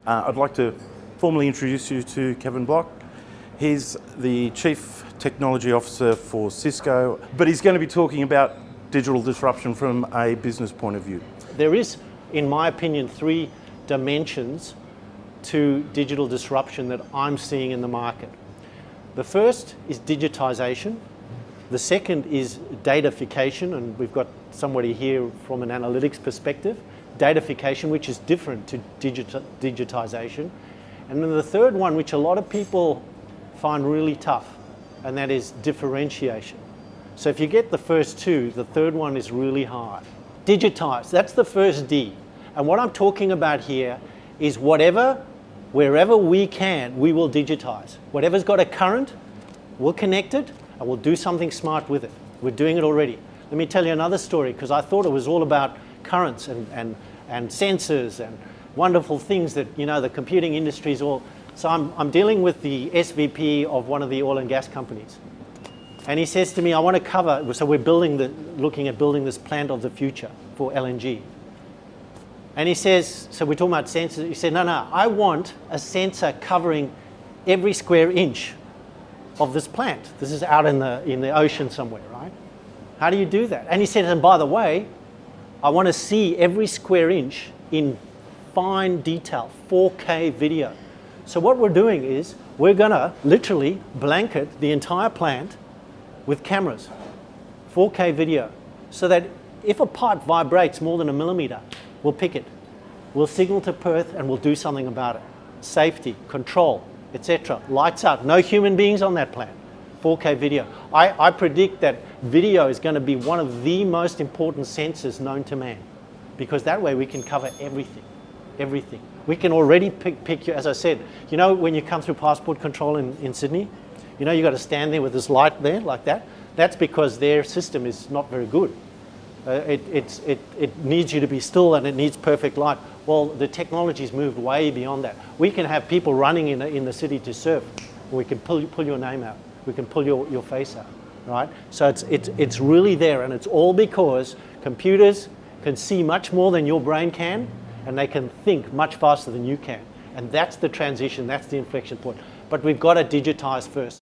I'd like to formally introduce you to Kevin Bloch. He's the Chief Technology Officer for Cisco, but he's going to be talking about digital disruption from a business point of view. There is, in my opinion, three dimensions to digital disruption that I'm seeing in the market. The first is digitisation. The second is datafication, and we've got somebody here from an analytics perspective. Datafication, which is different to digitisation. And then the third one, which a lot of people find really tough, and that is differentiation. So if you get the first two, the third one is really hard. Digitise, that's the first D. And what I'm talking about here is wherever we can, we will digitise. Whatever's got a current, we'll connect it, and we'll do something smart with it. We're doing it already. Let me tell you another story, because I thought it was all about currents and sensors and wonderful things that, you know, the computing industry is all. So I'm dealing with the SVP of one of the oil and gas companies. And he says to me, I want to cover, so we're looking at building this plant of the future for LNG. And he says, so we're talking about sensors. He said, no, I want a sensor covering every square inch of this plant. This is out in the ocean somewhere, right? How do you do that? And he said, and by the way, I want to see every square inch in fine detail, 4K video. So what we're doing is we're going to literally blanket the entire plant with cameras, 4K video, so that if a pipe vibrates more than a millimeter, we'll pick it. We'll signal to Perth and we'll do something about it. Safety, control, etc. Lights out. No human beings on that plant. 4K video. I predict that video is going to be one of the most important sensors known to man, because that way we can cover everything. Everything. We can already pick you, as I said, you know, when you come through passport control in Sydney, you know, you've got to stand there with this light there like that. That's because their system is not very good. It needs you to be still and it needs perfect light. Well, the technology's moved way beyond that. We can have people running in the city to surf. We can pull your name out. We can pull your face out, right? So it's really there, and it's all because computers can see much more than your brain can, and they can think much faster than you can. And that's the transition, that's the inflection point. But we've got to digitize first.